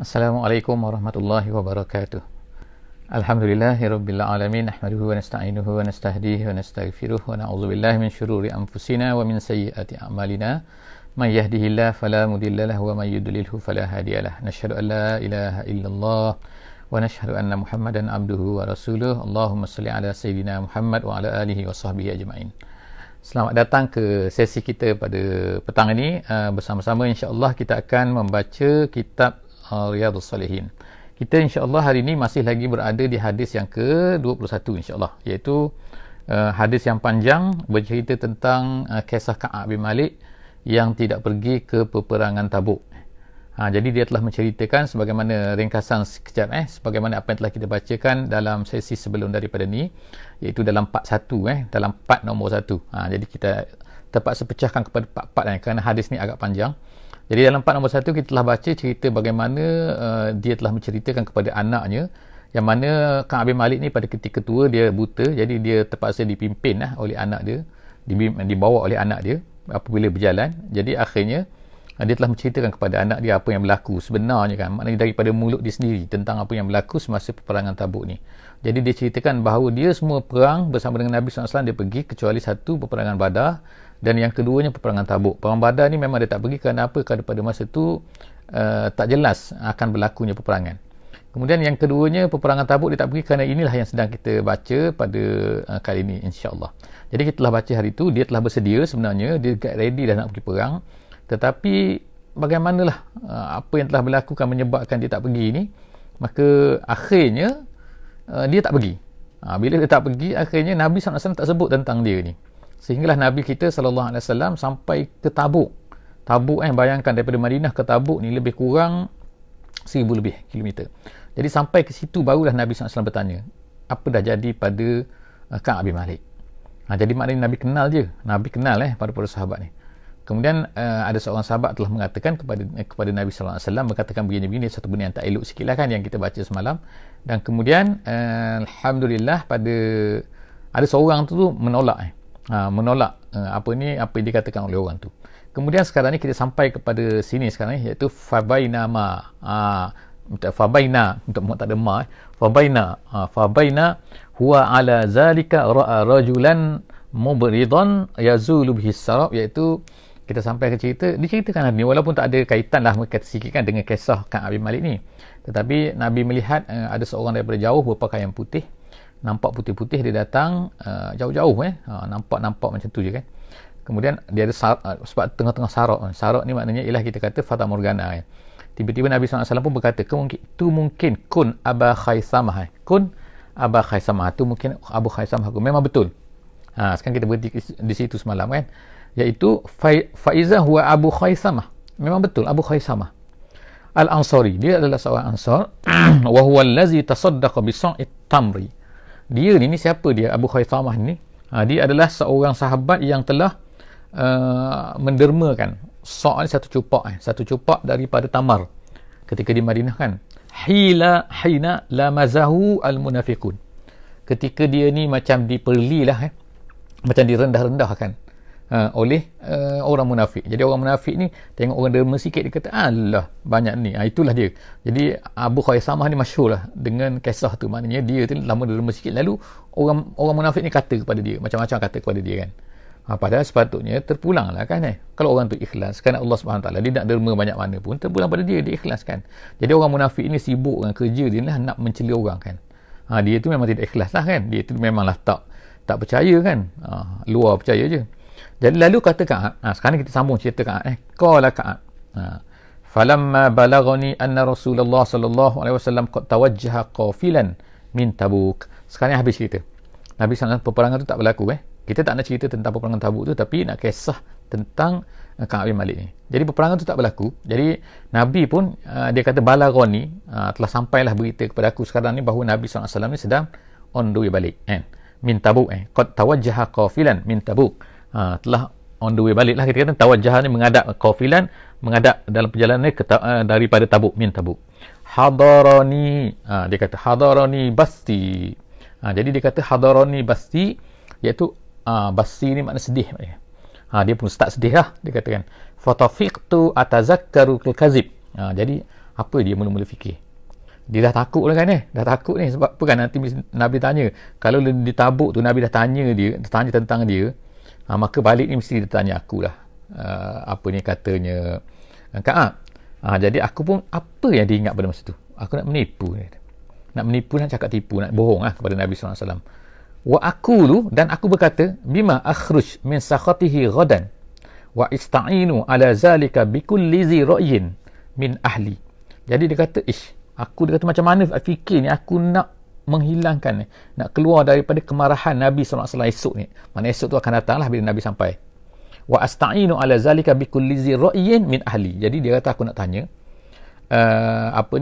Assalamualaikum warahmatullahi wabarakatuh. Alhamdulillahirabbil alamin, nahmaduhu wa nasta'inuhu wa nastahdihi wa nastaghfiruh wa na'udzu billahi min syururi anfusina wa min sayyiati a'malina. May yahdihillahu fala mudilla lahu wa may yudlilhu fala hadiyalah. Nasyhadu an la ilaha illallah wa nasyhadu anna Muhammadan abduhu wa rasuluh. Allahumma shalli ala sayyidina Muhammad wa ala alihi wa sahbihi ajma'in. Selamat datang ke sesi kita pada petang ini. Bersama-sama insya-Allah kita akan membaca kitab Riyadhus Salihin. Kita insya-Allah hari ini masih lagi berada di hadis yang ke-21 insya-Allah, iaitu hadis yang panjang bercerita tentang kisah Ka'ab bin Malik yang tidak pergi ke peperangan Tabuk. Jadi dia telah menceritakan sebagaimana ringkasan sekejap sebagaimana apa yang telah kita bacakan dalam sesi sebelum daripada ni, iaitu dalam part 1 dalam part nombor 1. Jadi kita terpaksa pecahkan kepada part-part kerana hadis ni agak panjang. Jadi dalam part nombor 1 kita telah baca cerita bagaimana dia telah menceritakan kepada anaknya, yang mana Ka'ab bin Malik ni pada ketika tua dia buta, jadi dia terpaksa dipimpin oleh anak dia, dibawa oleh anak dia apabila berjalan. Jadi akhirnya dia telah menceritakan kepada anak dia apa yang berlaku sebenarnya, kan, maknanya daripada mulut dia sendiri tentang apa yang berlaku semasa peperangan Tabuk ni. Jadi dia ceritakan bahawa dia semua perang bersama dengan Nabi SAW dia pergi, kecuali satu, peperangan Badar, dan yang keduanya peperangan Tabuk. Perang Badar ni memang dia tak pergi kerana apa? Kerana pada masa tu tak jelas akan berlakunya peperangan. Kemudian yang keduanya peperangan Tabuk dia tak pergi kerana inilah yang sedang kita baca pada kali ini insya-Allah. Jadi kita telah baca hari itu, dia telah bersedia sebenarnya, dia get ready dah nak pergi perang. Tetapi bagaimanalah apa yang telah berlaku kan menyebabkan dia tak pergi ni, maka akhirnya dia tak pergi. Bila dia tak pergi, akhirnya Nabi SAW tak sebut tentang dia ni. Sehinggalah Nabi kita SAW sampai ke Tabuk. Tabuk bayangkan daripada Madinah ke Tabuk ni lebih kurang 1000 lebih kilometer. Jadi sampai ke situ barulah Nabi SAW bertanya, apa dah jadi pada Ka'ab bin Malik. Jadi maknanya Nabi kenal je. Nabi kenal pada para sahabat ni. Kemudian ada seorang sahabat telah mengatakan kepada Nabi SAW, mengatakan begini-begini, satu benda yang tak elok sikit lah kan, yang kita baca semalam. Dan kemudian Alhamdulillah ada seorang tu menolak menolak apa yang dikatakan oleh orang tu. Kemudian sekarang ni kita sampai kepada sini sekarang ni, iaitu fabainama fabaina, untuk tak ada ma, fabaina huwa ala zalika ra'a rajulan mubridan yazulu bihi sarab, iaitu kita sampai ke cerita, diceritakan ni walaupun tak ada kaitan lah sikit kan dengan kisah Ka'ab bin Malik ni, tetapi Nabi melihat ada seorang daripada jauh berpakaian putih, nampak putih-putih, dia datang jauh-jauh nampak macam tu je kan. Kemudian dia ada sebab tengah-tengah sarak ni maknanya ialah kita kata fata morgana Tiba-tiba Nabi SAW pun berkata, tu mungkin kun Aba Khaisamah, kun Aba Khaisamah, tu mungkin Abu Khaisamah. Memang betul. Sekarang kita berhenti di situ semalam kan, iaitu faiza huwa Abu Khaisamah. Memang betul Abu Khaisamah Al-Ansari, dia adalah seorang Ansar. Wa huwa allazi tasaddaqa bi sa'it tamri. Dia ni siapa dia Abu Khaisamah ni? Dia adalah seorang sahabat yang telah mendermakan sa' ni satu cupak daripada tamar ketika di Madinah kan. Hina lamazahu al-munafiqun. Ketika dia ni macam diperlilah macam direndah-rendahkan oleh orang munafik. Jadi orang munafik ni tengok orang derma sikit, dia kata alah banyak ni. Itulah dia. Jadi Abu Khaisamah ni masyhur lah dengan kisah tu. Maknanya dia tu lama derma sikit, lalu orang munafik ni kata kepada dia macam-macam kata kepada dia kan. Padahal sepatutnya terpulang lah kan. Kalau orang tu ikhlas kerana Allah SWT, dia nak derma banyak mana pun terpulang pada dia, dia ikhlas kan. Jadi orang munafik ni sibuk dengan kerja dia lah nak mencela orang kan. Dia tu memang tidak ikhlas lah kan. Dia tu memanglah tak percaya kan. Luar percaya je. Jadi lalu kata Ka'ab, sekarang kita sambung cerita Ka'ab. Qala Ka'ab, falamma balaghani anna Rasulullah sallallahu alaihi wasallam qad tawajjaha qafilan min Tabuk. Sekarang habis cerita. Nabi SAW peperangan tu tak berlaku Kita tak nak cerita tentang peperangan Tabuk tu, tapi nak kisah tentang Ka'ab bin Malik ni. Jadi peperangan tu tak berlaku. Jadi Nabi pun dia kata balaghani, telah sampailah berita kepada aku sekarang ni bahawa Nabi SAW ni sedang on the way balik min Tabuk qad tawajjaha qafilan min Tabuk. Telah on the way balik lah, kita kata tawajjah ni menghadap, qafilan menghadap dalam perjalanan daripada Tabuk, min Tabuk. Hadarani, dia kata hadarani basti. Jadi dia kata hadarani basti, iaitu basti ni makna sedih. Dia pun start sedih lah, dia katakan fatafiqtu atazakkaru al-kazib. Jadi Apa dia mula-mula fikir? Dia dah takut lah kan dah takut ni, sebab apa kan, nanti Nabi tanya, kalau ditabuk tu Nabi dah tanya tentang dia, maka balik ni mesti dia tanya aku lah, apa ni katanya Ka'ab. Jadi aku pun, apa yang dia ingat pada masa tu, aku nak menipu, nak cakap tipu, nak bohong lah kepada Nabi SAW. Wa aqulu, dan aku berkata, bima akhruj min sakhatihi ghadan wa ista'inu ala zalika bikulli zi ra'yin min ahli. Jadi dia kata, dia kata macam mana fikir ni aku nak menghilangkan ni, nak keluar daripada kemarahan Nabi SAW esok ni. Mana esok tu akan datang lah bila Nabi sampai. Wa asta'inu ala zalika bikulli zi ra'yin min ahli. Jadi dia kata, aku nak tanya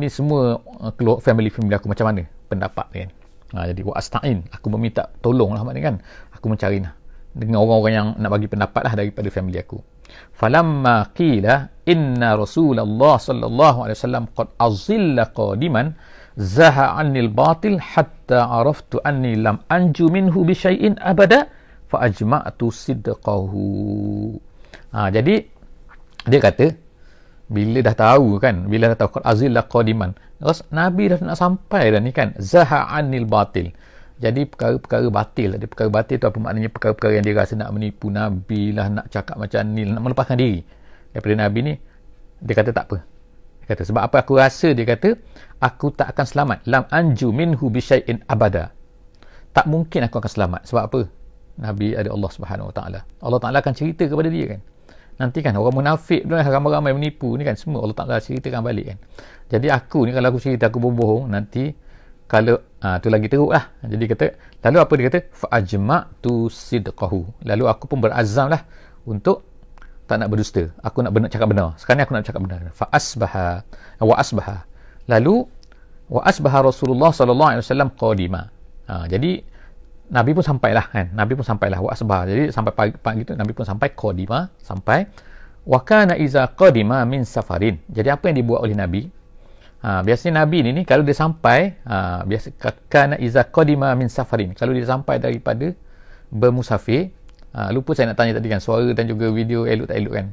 semua keluar family aku macam mana pendapat kan. Jadi wa asta'in, aku meminta tolong lah maknanya kan, aku mencari lah dengan orang-orang yang nak bagi pendapat lah daripada family aku. Falamma qila inna Rasulullah sallallahu alaihi wasallam qad azilla qadiman zaha 'anil batil hatta araftu anni lam anju minhu bi syai'in abada fa ajma'tu sidqahu. Jadi dia kata, bila dah tahu qad azilla qadiman, Nabi dah nak sampai dah ni kan, zaha 'anil batil. Jadi perkara-perkara batil. Jadi perkara batil tu apa maknanya? Perkara-perkara yang dia rasa nak menipu Nabi lah, nak cakap macam ni, nak melepaskan diri daripada Nabi ni. Dia kata tak apa. Dia kata sebab apa aku rasa, dia kata aku tak akan selamat. Lam anju minhu bi syai'in abada. Tak mungkin aku akan selamat. Sebab apa? Nabi ada Allah Subhanahu Wa Taala. Allah Taala akan cerita kepada dia kan. Nanti kan orang munafik tu, ramai-ramai menipu ni kan, semua Allah Taala ceritakan balik kan. Jadi aku ni, kalau aku cerita aku berbohong, nanti kalau tu lagi teruk lah. Jadi kata, lalu apa dia kata, fa'ajma'tu sidqahu, lalu aku pun berazam lah untuk tak nak berdusta, aku nak cakap benar. Sekarang ni aku nak cakap benar. Wa asbaha, lalu wa asbaha Rasulullah sallallahu alaihi wasallam qadima. Jadi Nabi pun sampailah kan, wa asbaha, jadi sampai pagi tu Nabi pun sampai, qadima, sampai. Wa kana iza qadima min safarin. Jadi apa yang dibuat oleh Nabi, biasanya Nabi ni kalau dia sampai, biasa kana iza qadima min safarin, kalau dia sampai daripada bermusafir, lupa saya nak tanya tadi kan, suara dan juga video elok tak elok kan,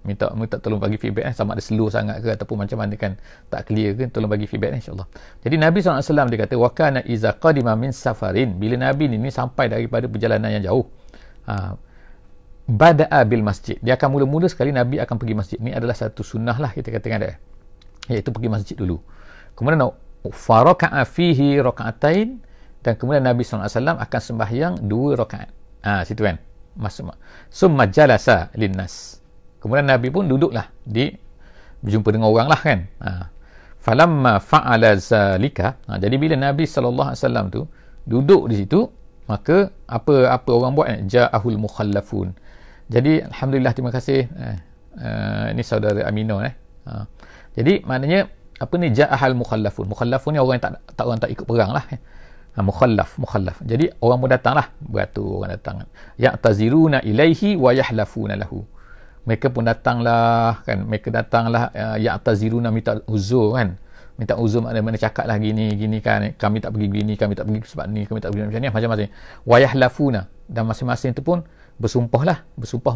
minta tolong bagi feedback sama ada slow sangat ke ataupun macam mana kan, tak clear ke, tolong bagi feedback insya-Allah. Jadi Nabi SAW dia kata, wa kana iza qadima min safarin, bila Nabi ni sampai daripada perjalanan yang jauh, bada'a bil masjid, dia akan mula-mula sekali Nabi akan pergi masjid. Ni adalah satu sunnah lah kita katakan dia, iaitu pergi masjid dulu. Kemudian faraka'a fihi raka'atain, dan kemudian Nabi SAW akan sembahyang 2 rakaat. Situ kan masuk. Summa jalasa linnas, kemudian Nabi pun duduklah berjumpa dengan orang lah kan. Falamma fa'ala zalika, jadi bila Nabi SAW tu duduk di situ, maka apa orang buat, ja'ahul mukhallafun. Jadi alhamdulillah, terima kasih ini saudara Amino jadi maknanya apa ni, ja'ahal mukhallafun. Mukhallafun ni orang yang orang tak ikut perang lah. Mukhallaf. Jadi orang pun datang lah, beratur orang datang. Ya'taziruna ilaihi wa yahlafuna lahu. Mereka pun datanglah kan, ya'taziruna, minta uzur kan. Minta uzur mana cakap lah gini kan, kami tak pergi gini, kami tak pergi sebab ni, kami tak pergi macam ni, macam-macam. Wa yahlafuna, dan masing-masing tu pun bersumpah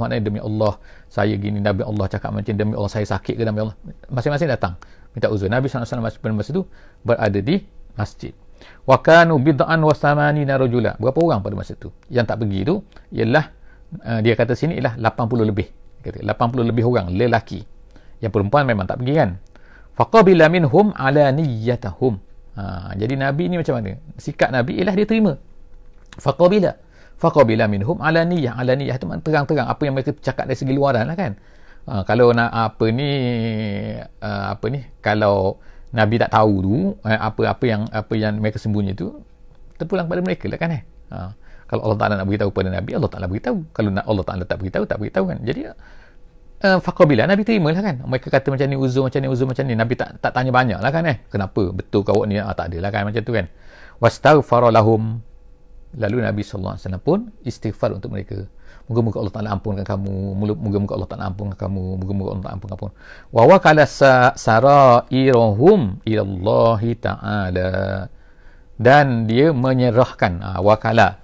maknanya demi Allah saya gini, demi Allah cakap macam, demi Allah saya sakit ke, demi Allah. Masing-masing datang minta uzur. Nabi SAW pada masa tu berada di masjid. Wa kanu bid'an wa thamanina rajula. Berapa orang pada masa tu yang tak pergi tu? Ialah dia kata sini ialah 80 lebih. Kata 80 lebih orang lelaki. Yang perempuan memang tak pergi kan. Faqabila minhum ala niyyatahum. Jadi Nabi ni macam mana? Sikap Nabi ialah dia terima. Faqabila minhum ala niyyah. Ala niyyah tu terang-terang apa yang mereka cakap dari segi luaran lah kan. Kalau nak apa ni, kalau Nabi tak tahu tu apa yang mereka sembunyi tu, terpulang pada mereka lah kan. Kalau Allah Ta'ala nak beritahu pada Nabi, Allah Ta'ala beritahu. Kalau Allah Ta'ala tak beritahu kan. Jadi faqabila, Nabi terima lah kan. Mereka kata macam ni, uzur macam ni. Nabi tak tanya banyak lah kan. Kenapa? Betul kau ni? Tak ada lah kan macam tu kan. Wastaghfara lahum. Lalu Nabi SAW pun istighfar untuk mereka. Moga-moga Allah Ta'ala ampunkan kamu. Moga-moga Allah Ta'ala ampunkan kamu. Moga-moga Allah Ta'ala ampunkan kamu. Wa wakala sarairahum ilallahi ta'ala. Dan dia menyerahkan. Wakala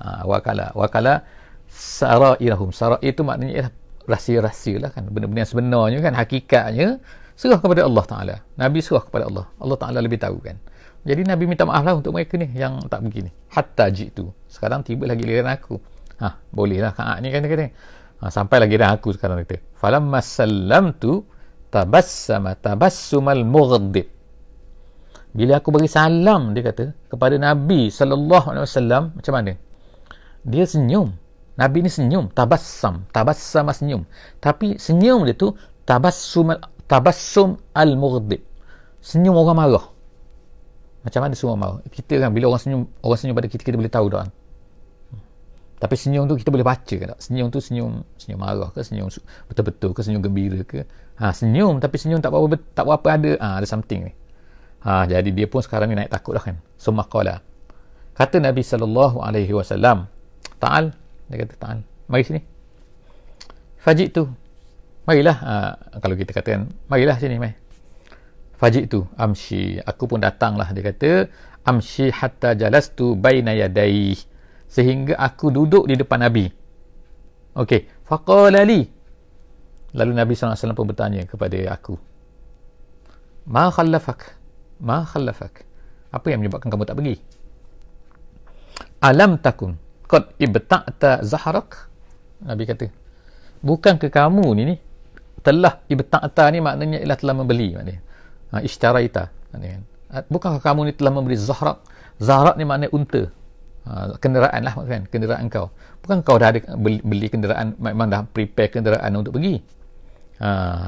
sarairahum. Sarair itu maknanya ialah rahsia-rahsia lah kan. Benda-benda yang sebenarnya kan. Hakikatnya Serah kepada Allah Ta'ala. Nabi serah kepada Allah. Allah Ta'ala lebih tahu kan. Jadi Nabi minta maaf lah untuk mereka ni yang tak begini. Hatta jitu. Sekarang tiba lagi giliran aku. Boleh lah Ka'ab ni kata. Sampai lagi dah aku sekarang kata. Falamma sallamtu tabassama tabassumal mughdib. Bila aku bagi salam, dia kata, kepada Nabi SAW, macam mana? Dia senyum. Nabi ni senyum. Tabassama senyum. Tapi senyum dia tu tabassum al-mughdib. Senyum orang marah. Macam mana semua marah? Kita kan, bila orang senyum pada kita, kita boleh tahu tak? Tapi senyum tu kita boleh baca kan tak? Senyum tu senyum marah ke, senyum betul-betul ke, senyum gembira ke? Senyum, tapi senyum tak berapa ada. Ada something ni. Jadi dia pun sekarang ni naik takut dah kan. Summa qala. Kata Nabi SAW, Ta'al. Dia kata, Ta'al. Mari sini. Faji'tu. Marilah. Kalau kita katakan, marilah sini. Faji'tu. Amshi. Aku pun datanglah. Dia kata, Amshi hatta jalastu baina yadai. Sehingga aku duduk di depan Nabi. Okey. Faqala li. Lalu Nabi SAW pun bertanya kepada aku. Ma khallafak. Apa yang menyebabkan kamu tak pergi? Alam takun qad ibta'ta zahrak. Nabi kata, bukankah kamu ni telah ibta'ta ni maknanya ialah telah membeli, maknanya ishtaraita, maknanya bukankah kamu ni telah membeli zahrak? Zahrak ni maknanya unta, kenderaan lah kan, kenderaan kau. Bukan kau dah ada beli kenderaan, memang dah prepare kenderaan untuk pergi?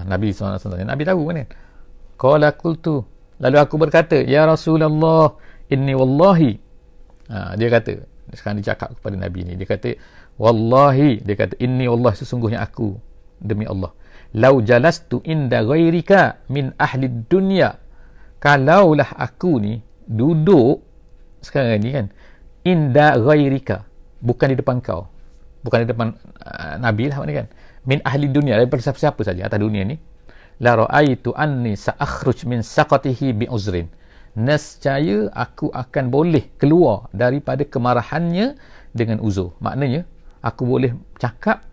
Nabi SAW, Nabi tahu kan. Qala qultu. Lalu aku berkata, Ya Rasulullah, inni wallahi. Dia kata, sekarang dia cakap kepada Nabi ni, dia kata, wallahi, dia kata, inni wallahi, sesungguhnya aku, demi Allah, lau jalastu inda ghairika min ahli dunya. Kalaulah aku ni duduk sekarang ni kan, inda ghairika, bukan di depan kau, bukan di depan Nabi lah kan, min ahli dunya, daripada siapa-siapa saja atas dunia ni, la ra'aitu anni sa'akhruj min saqatihi bi uzrin. Nescaya aku akan boleh keluar daripada kemarahannya dengan uzur. Maknanya aku boleh cakap,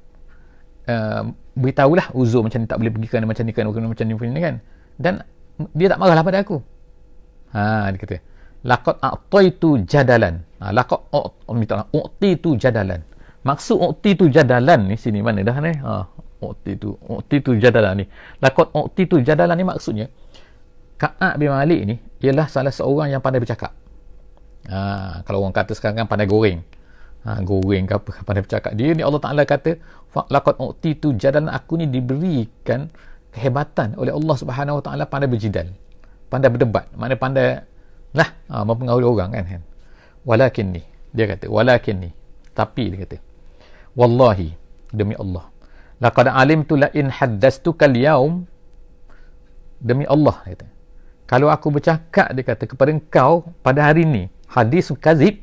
beritahulah uzur macam ni, tak boleh pergi kerana macam ni kan, dan dia tak marahlah pada aku. Dia kata, laqad a'taitu jadalan. Laqad u'titu jadalan. Maksud u'titu jadalan ni sini mana dah ni? U'titu jadalan ni. Laqad u'titu jadalan ni maksudnya Ka'ab bin Malik ni ialah salah seorang yang pandai bercakap. Kalau orang kata sekarang kan pandai goreng. Goreng ke apa, pandai bercakap. Dia ni Allah Ta'ala kata, laqad u'titu jadalan, aku ni diberikan kehebatan oleh Allah Subhanahu Wa Ta'ala, pandai berjidal, pandai berdebat, maknanya pandai lah mempengaruhi orang kan. Walakin ni, dia kata, walakin ni, tapi dia kata, wallahi, demi Allah, laqad alimtu la in haddastuka al-yaum, demi Allah, dia kata, kalau aku bercakap, dia kata, kepada engkau pada hari ini, hadis kazib,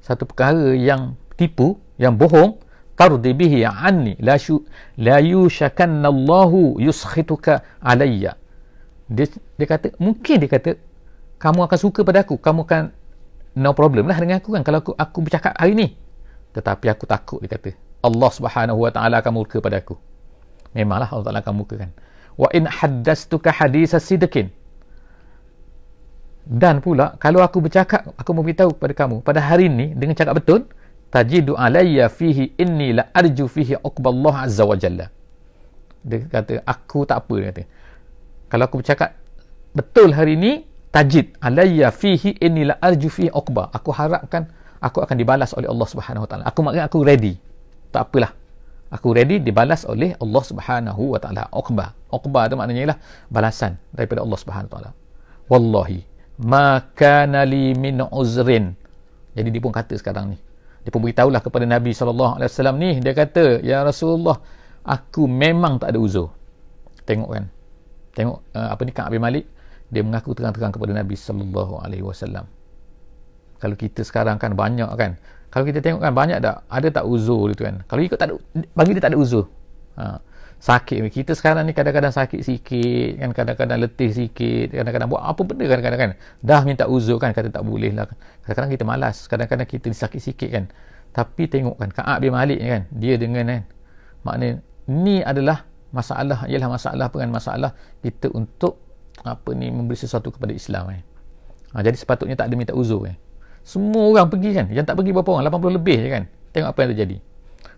satu perkara yang tipu, yang bohong, tardi bihi anni la yushakanna Allahu yuskhituka alayya. Dia kata, mungkin dia kata, kamu akan suka pada aku, kamu akan no problem lah dengan aku kan, kalau aku bercakap hari ni. Tetapi aku takut, dia kata, Allah Subhanahu Wa Ta'ala akan murka pada aku. Memanglah Allah Ta'ala akan murka kan. Wa in haddastuka hadisa sidqin, dan pula kalau aku bercakap, aku memberitahu kepada kamu pada hari ini dengan cakap betul, tajidu alayya fihi inni la arju fihi uqballah azza wa jalla. Dia kata, aku tak apa, dia kata, kalau aku bercakap betul hari ini, tajid alayya fihi inni la arju fihi uqba, aku harapkan aku akan dibalas oleh Allah Subhanahu Wa Ta'ala. Aku ready, tak apalah, aku ready dibalas oleh Allah Subhanahu Wa Ta'ala. Uqba tu maknanya ialah balasan daripada Allah Subhanahu Wa Ta'ala. Wallahi ma kana li min uzrin. Jadi dia pun kata sekarang ni, dia pun beritahulah kepada Nabi SAW ni, dia kata, ya Rasulullah, aku memang tak ada uzur. Tengok kan, tengok apa ni, Ka'ab bin Malik, dia mengaku terang-terang kepada Nabi SAW. Kalau kita sekarang kan banyak kan, kalau kita tengok kan banyak tak, ada tak uzur itu kan, kalau ikut tak ada, bagi dia tak ada uzur. Sakit, kita sekarang ni kadang-kadang sakit sikit kan, kadang-kadang letih sikit, kadang-kadang buat apa benda, kadang-kadang kan dah minta uzur kan, kata tak boleh lah, kadang-kadang kita malas, kadang-kadang kita sakit sikit kan. Tapi tengok kan Ka'ab bin Malik kan, dia dengan kan, maknanya ni adalah Masalah ialah masalah apa kan? Masalah kita untuk memberi sesuatu kepada Islam jadi sepatutnya tak ada minta uzur Semua orang pergi kan. Yang tak pergi berapa orang? 80 lebih je kan. Tengok apa yang terjadi.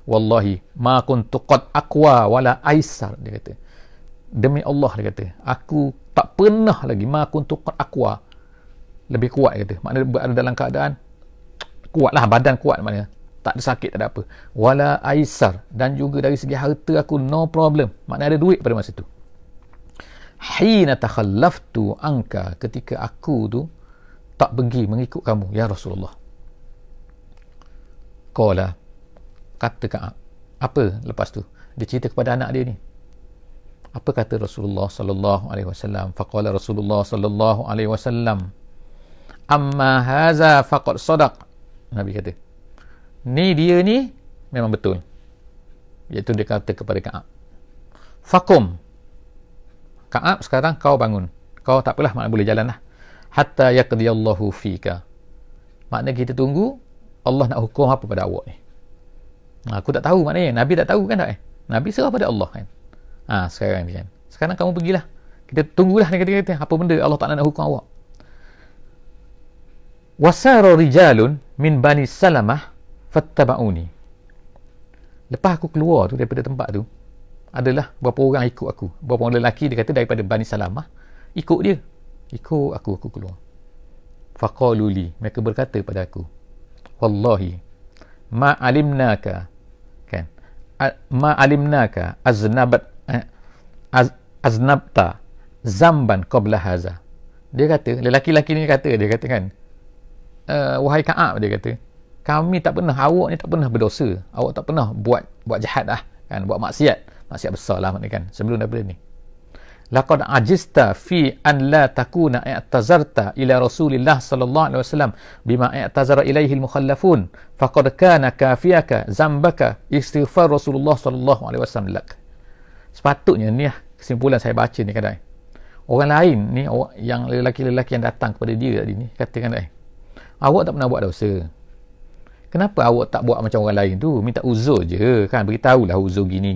Wallahi ma kuntu qad aqwa wala aisar, dia kata. Demi Allah, dia kata, aku tak pernah lagi ma kuntu qad aqwa, lebih kuat, dia kata. Maknanya berada dalam keadaan kuatlah, badan kuat, maknanya tak ada sakit, tak ada apa. Wala aisar, dan juga dari segi harta aku no problem, maknanya ada duit pada masa tu. Hina takhallaftu anka, ketika aku tu tak pergi mengikut kamu ya Rasulullah. Qala, kata Ka'ab, apa lepas tu? Dia cerita kepada anak dia ni. Apa kata Rasulullah sallallahu alaihi wasallam? Faqala Rasulullah sallallahu alaihi wasallam, amma haza faqad sadaq. Nabi kata, ni dia ni memang betul. Iaitu dia kata kepada Ka'ab, Fakum, Ka'ab, sekarang kau bangun. Kau tak apalah, maknanya boleh jalan lah. Hatta yaqdiyallahu fika. Maknanya kita tunggu Allah nak hukum apa pada awak ni. Aku tak tahu, maknanya Nabi tak tahu kan tak? Nabi serah pada Allah kan. Sekarang ni kan. Sekarang kamu pergilah. Kita tunggulah, dia kata apa benda Allah Ta'ala nak hukum awak. Wasara rijalun min Bani Salamah fattaba'uni. Lepas aku keluar tu daripada tempat tu, adalah berapa orang ikut aku. Berapa orang lelaki, dia kata, daripada Bani Salamah ikut dia. Ikut aku keluar. Faqaluli, mereka berkata pada aku, wallahi ma alimnaka, kan, ma alimnaka aznabta zamban qabla haza. Dia kata, lelaki-lelaki ni kata, dia kata kan, wahai Ka'ab, dia kata, kami tak pernah, awak ni tak pernah berdosa, awak tak pernah buat jahat lah kan, buat maksiat besar lah maknanya kan, sebelum daripada ni. Laqad ajista fi an la takuna i'tazarta ila Rasulillah sallallahu alaihi wasallam bima i'tazara ilaihi al-mukhallafun faqad kana kafiyaka zambaka istighfar Rasulullah sallallahu alaihi wasallam lak. Sepatutnya ni kesimpulan saya baca ni kadang orang lain ni, yang lelaki-lelaki yang datang kepada dia tadi ni, katakan awak tak pernah buat dosa, kenapa awak tak buat macam orang lain tu, minta uzur je kan, beritahulah uzur gini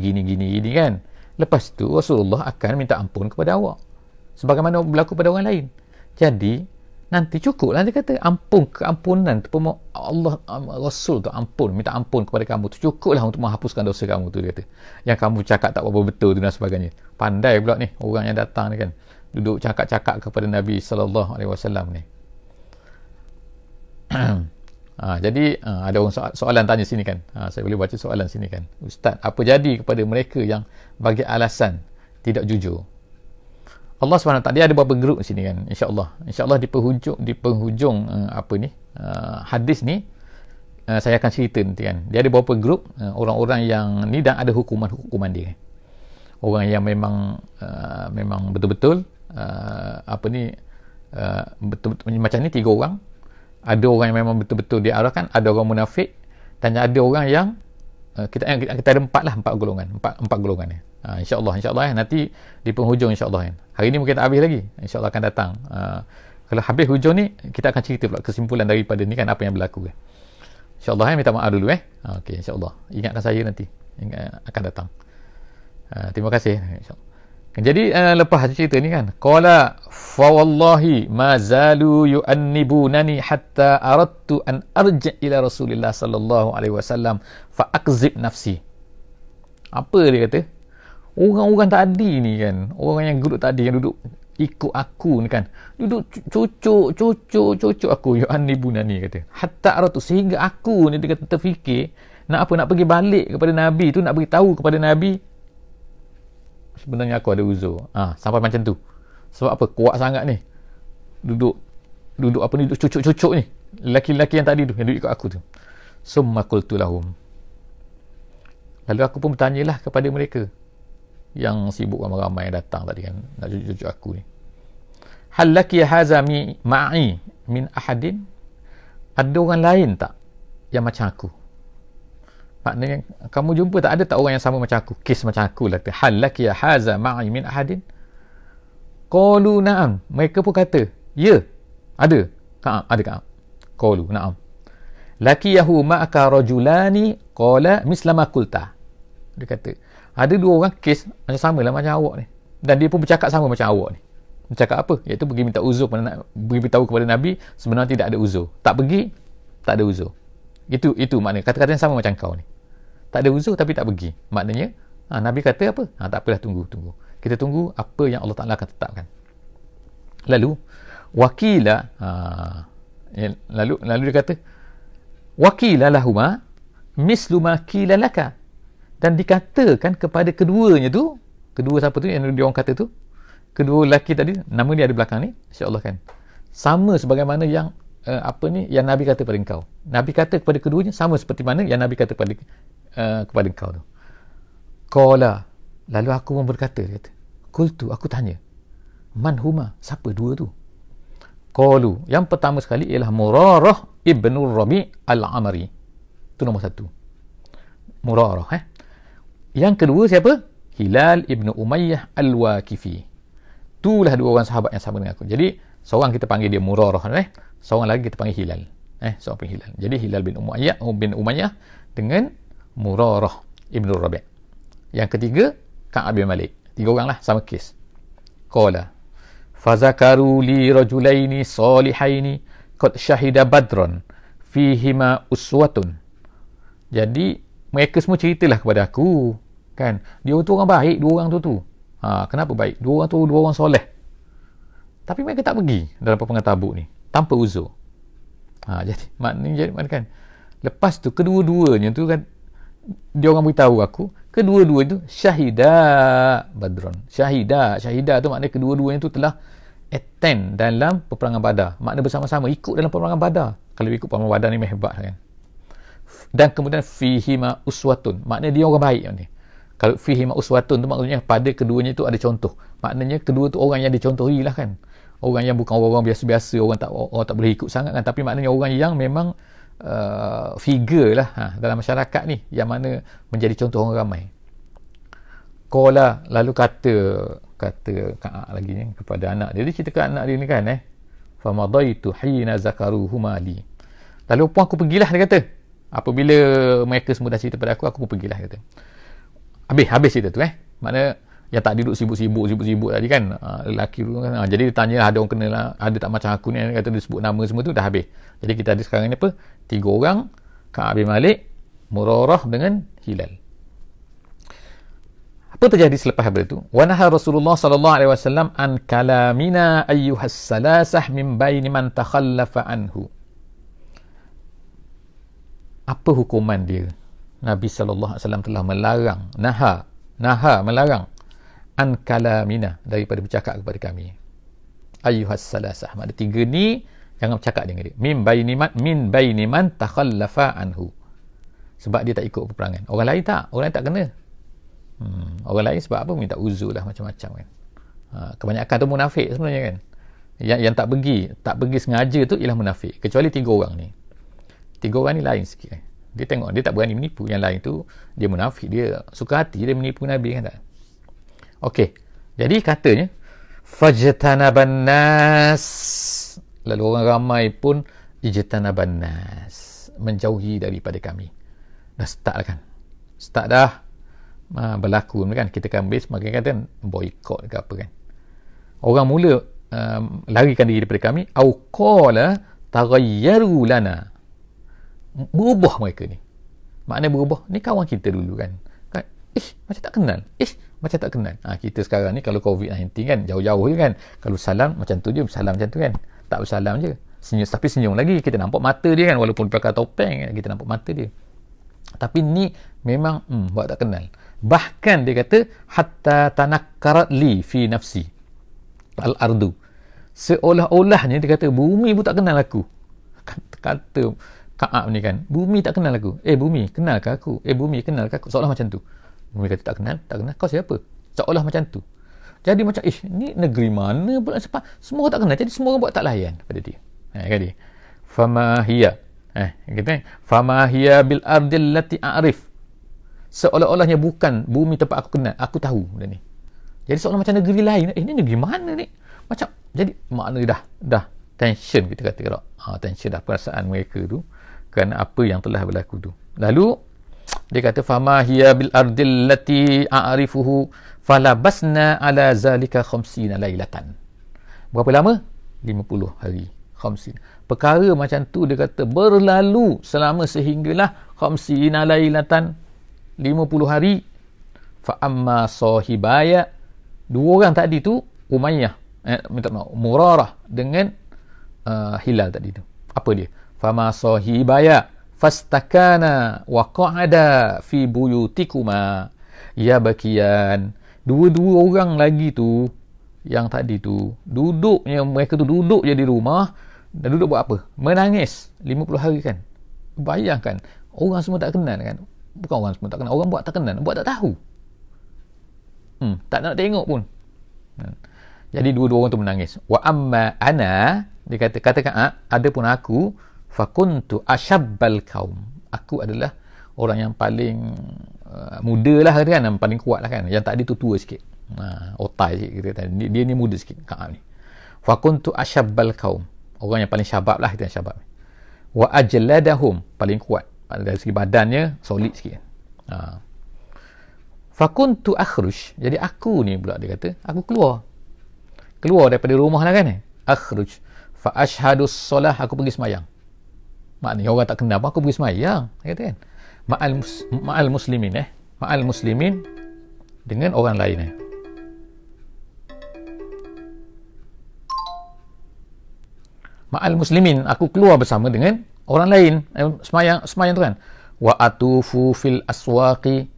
kan. Lepas tu Rasulullah akan minta ampun kepada awak sebagaimana berlaku pada orang lain. Jadi nanti cukuplah, dia kata, keampunan tu Allah, Rasul tu minta ampun kepada kamu tu cukuplah untuk menghapuskan dosa kamu tu, dia kata. Yang kamu cakap tak apa betul tu dan sebagainya. Pandai pula ni orang yang datang ni kan, duduk cakap-cakap kepada Nabi sallallahu alaihi wasallam ni. Jadi ada orang soalan tanya sini kan, saya boleh baca soalan sini kan, Ustaz, apa jadi kepada mereka yang bagi alasan tidak jujur? Allah SWT, dia ada beberapa grup sini kan, insyaAllah di penghujung hadis ni saya akan cerita nanti kan. Dia ada beberapa grup orang-orang yang ni, dan ada hukuman dia kan. Orang yang memang betul-betul betul-betul macam ni, 3 orang. Ada orang yang memang betul-betul diarahkan, ada orang munafik, dan ada orang yang kita ada 4 golongan ni. InsyaAllah nanti di penghujung, insyaAllah kan. Hari ni mungkin tak habis lagi, insyaAllah akan datang. Kalau habis hujung ni, kita akan cerita pula kesimpulan daripada ni kan, apa yang berlaku kan. InsyaAllah minta maaf dulu okey, insyaAllah ingatkan saya nanti, akan datang. Terima kasih, insyaAllah. Jadi lepas cerita ni kan, qala fa wallahi ma zalu yu'annibunani hatta aradtu an arji' ila Rasulillah sallallahu alaihi wasallam fa akzib nafsi. Apa dia kata? Orang-orang tadi ni kan, orang yang duduk tadi, yang duduk ikut aku ni kan, duduk cucuk aku, yu'annibunani, kata, hatta aradtu, sehingga aku ni dia kata terfikir nak pergi balik kepada Nabi tu, nak beritahu kepada Nabi sebenarnya aku ada uzur. Sampai macam tu. Sebab apa? Kuat sangat ni. Duduk cucuk ni. Lelaki-lelaki yang tadi tu, yang duduk ikut aku tu. Summa qultu lahum. Lalu aku pun bertanyalah kepada mereka yang sibuk ramai-ramai yang datang tadi kan, nak cucuk aku ni. Hal laki haza ma'i min ahadin? Ada orang lain tak yang macam aku? Maknanya kamu jumpa tak, ada tak orang yang sama macam aku, kes macam aku lah. Hal laki haza ma'i min ahadin? Qalu na'am. Mereka pun kata, ya, ada. Ada Ka'ab. Qalu na'am. Lakiyahu ma'aka rajulani qala mislama qulta. Dia kata, ada dua orang kes macam sama lah macam awak ni, dan dia pun bercakap sama macam awak ni. Bercakap apa? Iaitu pergi minta uzur, beritahu kepada Nabi sebenarnya tidak ada uzur. Tak pergi, tak ada uzur. Itu maknanya kata-kata yang sama macam kau ni. Tak ada uzur tapi tak pergi. Maknanya Nabi kata apa? Tak apalah, tunggu. Kita tunggu apa yang Allah Ta'ala akan tetapkan. Lalu wakila, lalu dia kata wakila lahuma mislu ma qila laka, dan dikatakan kepada keduanya tu, kedua siapa tu yang dia orang kata tu, kedua lelaki tadi, nama dia ada belakang ni, insya-Allah kan, sama sebagaimana yang yang Nabi kata kepada engkau. Nabi kata kepada keduanya sama seperti mana yang Nabi kata kepada engkau tu. Qala, lalu aku pun berkata, dia kata, qultu, aku tanya, man huma, siapa dua tu? Qalu, yang pertama sekali ialah Murarah ibnu Rabi' al-Amri. Itu nombor satu, Murarah. Yang kedua siapa? Hilal ibnu Umayyah al-Waqifi. Itulah dua orang sahabat yang sama dengan aku. Jadi seorang kita panggil dia Murarah, seorang lagi kita panggil Hilal. Seorang panggil Hilal. Jadi Hilal bin Umayyah dengan Murarah ibnu Rabi'. Yang ketiga Ka'ab bin Malik. Tiga orang lah, sama kes. Qala fazakaru li rajulaini salihaini qad syahida badran fihima uswatun. Jadi mereka semua ceritalah kepada aku, kan, dia tu orang baik, dua orang tu. Kenapa baik? Dua orang tu dua orang soleh. Tapi mereka tak pergi dalam peperangan Tabuk ni tanpa uzur. Jadi maknanya kan, lepas tu kedua-duanya tu kan, dia orang beritahu aku, kedua-dua itu syahida badron. Syahida tu maknanya kedua-duanya tu telah attend dalam peperangan Badar. Makna bersama-sama ikut dalam peperangan Badar. Kalau ikut peperangan Badar ni hebat kan. Dan kemudian fihima uswatun, maknanya dia orang baik ni. Kalau fihima uswatun tu maksudnya pada keduanya tu ada contoh. Maknanya kedua tu orang yang dicontohi lah kan. Orang yang bukan orang biasa-biasa, orang tak boleh ikut sangat kan, tapi maknanya orang yang memang figure lah dalam masyarakat ni, yang mana menjadi contoh orang ramai. Qala, lalu kata Ka'ab lagi ni kepada anak dia. Dia cerita ke anak dia ni kan, famadaitu hina zakaruhuma li. Lalu pun aku pergilah, dia kata, apabila mereka semua dah cerita pada aku pun pergilah, kata. Habis cerita tu makna yang tak duduk sibuk-sibuk tadi kan, lelaki tu kan. Jadi dia tanya, ada orang kenal, ada tak macam aku ni, kata dia sebut nama semua tu, dah habis. Jadi kita ada sekarang ni apa, 3 orang, Ka'ab bin Malik, Murarah dengan Hilal. Apa terjadi selepas daripada itu? Wa naha Rasulullah sallallahu alaihi wasallam an kalamina ayyuhas salasah min baini man takhallafa anhu. Apa hukuman dia? Nabi sallallahu alaihi wasallam telah melarang, melarang an kalamina, daripada bercakap kepada kami. Ayyuhas salasah, makna 3 ni jangan bercakap dengan dia. Min baini man takhallafa anhu. Sebab dia tak ikut peperangan. Orang lain tak kena. Orang lain sebab apa? Minta uzur lah, macam-macam kan. Kebanyakan tu munafik sebenarnya kan. Yang tak pergi sengaja tu ialah munafik. Kecuali 3 orang ni. 3 orang ni lain sikit. Dia tengok, dia tak berani menipu. Yang lain tu dia munafik, dia suka hati dia menipu Nabi kan tak. Okey. Jadi katanya fajtanaban nas, lalu orang ramai pun ijtanaban nas, menjauhi daripada kami. Dah start dah berlaku kan, kita kan base makin kata boykot ke apa kan. Orang mula larikan diri daripada kami, au qala taghayyaru lana, berubah mereka ni. Makna berubah ni kawan kita dulu kan, macam tak kenal. Kita sekarang ni kalau COVID-19 kan jauh-jauh je kan, kalau salam macam tu je, salam macam tu kan, tak bersalam je, senyum, tapi senyum lagi, kita nampak mata dia kan, walaupun pakai topeng kita nampak mata dia. Tapi ni memang buat tak kenal. Bahkan dia kata hatta tanakkarat li fi nafsi al-ardu, seolah-olahnya dia kata bumi pun tak kenal aku. Kata Ka'ab ni kan, bumi tak kenal aku. Bumi kenalkah aku? Bumi kenalkah aku? Seolah macam tu. Bumi kata tak kenal. Kau siapa? Seolah macam tu. Jadi macam ni negeri mana pula, semua orang tak kenal. Jadi semua orang buat tak layan pada dia. Kata dia fama hiya, kata fama hiya bil ardil lati a'rif, seolah-olahnya bukan bumi tempat aku kenal, aku tahu dah ni. Jadi seolah macam negeri lain. Ni negeri mana ni? Macam, jadi makna dah tension, kita kata tension dah perasaan mereka tu kerana apa yang telah berlaku tu. Lalu Dia kata fama hiya bil ardil lati a'rifuhu falabasna ala zalika 50 lailatan. Berapa lama? 50 hari. 50. Perkara macam tu dia kata berlalu selama sehinggalah 50 lailatan, 50 hari. Fa amma sahibaya, dua orang tadi tu, Umayyah, minta maaf, Murarah dengan Hilal tadi tu. Apa dia? Fama sahibaya fastakana wa qa'ada fi buyutikuma ya bakian. Dua-dua orang lagi tu yang tadi tu duduknya, mereka tu duduk je di rumah dan duduk buat apa? Menangis 50 hari kan. Bayangkan, orang semua tak kenal kan. Bukan orang semua tak kenal, orang buat tak kenal, buat tak tahu. Tak nak tengok pun. Jadi dua-dua orang tu menangis. Wa amma ana, dia katakan ada pun aku, fakuntu ashabbal kaum, aku adalah orang yang paling muda lah kan, yang paling kuat lah kan. Yang tadi tu tua sikit, otai sikit kita, dia ni muda sikit, Ka'ab ni. Fakuntu ashabbal kaum, orang yang paling syabab lah, kita yang syabab. Wa ajladahum, paling kuat dari segi badannya, solid sikit. Fakuntu akhruj, jadi aku ni pula, dia kata aku keluar daripada rumah lah kan. Akhruj fa ashhadus solah, aku pergi semayang. Maknanya orang tak kenal apa, aku pergi semayang, dia kata kan. Ma'al muslimin, ma'al muslimin, dengan orang lain. Ma'al muslimin, aku keluar bersama dengan orang lain, semayang tu kan. Wa atufu fil aswaqi,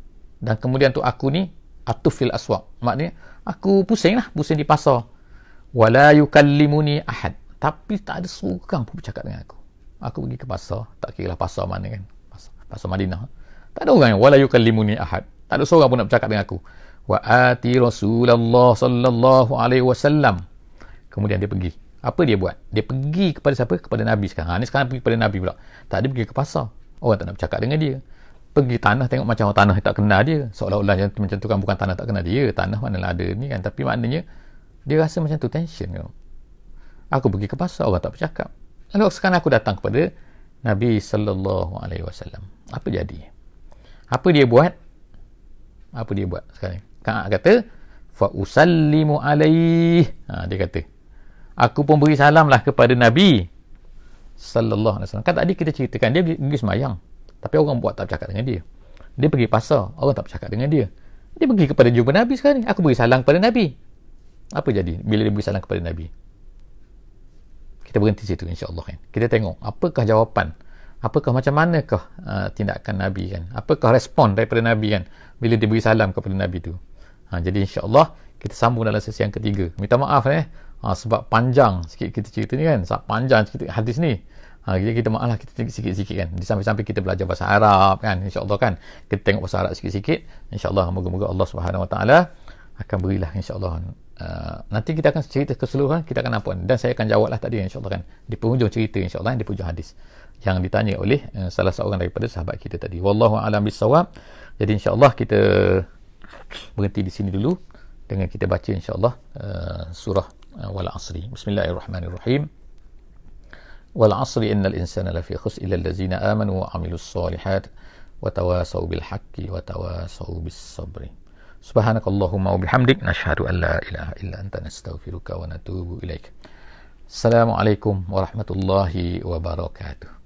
dan kemudian tu aku ni atuf fil aswaq, maknanya aku pusing di pasar. Wala yukallimuni ahad, tapi tak ada seorang pun bercakap dengan aku. Aku pergi ke pasar, tak kira lah pasar mana kan, pasar Madinah, tak ada orang yang wala yukallimuni ahad, tak ada seorang pun nak bercakap dengan aku. Wa ati Rasulullah sallallahu alaihi wasallam, kemudian dia pergi. Apa dia buat? Dia pergi kepada siapa? Kepada Nabi sekarang. Ni sekarang pergi kepada Nabi pula. Tak, dia pergi ke pasar, orang tak nak bercakap dengan dia. Pergi tanah, tengok macam tanah tak kenal dia, seolah-olah macam tu kan, bukan tanah tak kenal dia, tanah manalah ada ni kan, tapi maknanya dia rasa macam tu, tension kan. Aku pergi ke pasar, orang tak bercakap. Lalu sekarang aku datang kepada Nabi sallallahu alaihi wasallam. Apa jadi? Apa dia buat sekarang? Ka'ab kata fa usallimu alaihi. Dia kata aku pun beri salam lah kepada Nabi sallallahu alaihi wasallam. Kan tadi kita ceritakan dia pergi semayang, tapi orang buat tak bercakap dengan dia. Dia pergi pasar, orang tak bercakap dengan dia. Dia pergi kepada jumpa Nabi sekarang ni. Aku beri salam kepada Nabi. Apa jadi bila dia beri salam kepada Nabi? Kita berhenti situ insya-Allah kan. Kita tengok apakah jawapan, apakah macam manakah tindakan Nabi kan. Apakah respon daripada Nabi kan bila dia beri salam kepada Nabi tu. Jadi insya-Allah kita sambung dalam sesi yang ketiga. Minta maaf sebab panjang sikit kita cerita ni kan. Sebab panjang sikit hadis ni. Jadi kita maaf lah, kita sikit-sikit kan. Sampai-sampai kita belajar bahasa Arab kan, insya-Allah kan. Kita tengok bahasa Arab sikit-sikit. Insya-Allah moga-moga Allah Subhanahu Wa Taala akan berilah insya-Allah. Nanti kita akan cerita keseluruhan, kita akan nampak, dan saya akan jawablah tadi insya-Allah kan, di penghujung cerita insya-Allah, di penghujung hadis yang ditanya oleh salah seorang daripada sahabat kita tadi. Wallahu a'lam bissawab. Jadi insya-Allah kita berhenti di sini dulu dengan kita baca insya-Allah surah Wal Asri. Bismillahirrahmanirrahim. Wal Asri innal insana lafi khusr illa allazina amanu wa amilus solihat wa tawasaw bil haqqi wa tawasaw bis sabri. Subhanakallahumma wa bihamdik, nashhadu an la ilaha illa anta, nastaghfiruka wa natubu ilaik. Assalamualaikum warahmatullahi wabarakatuh.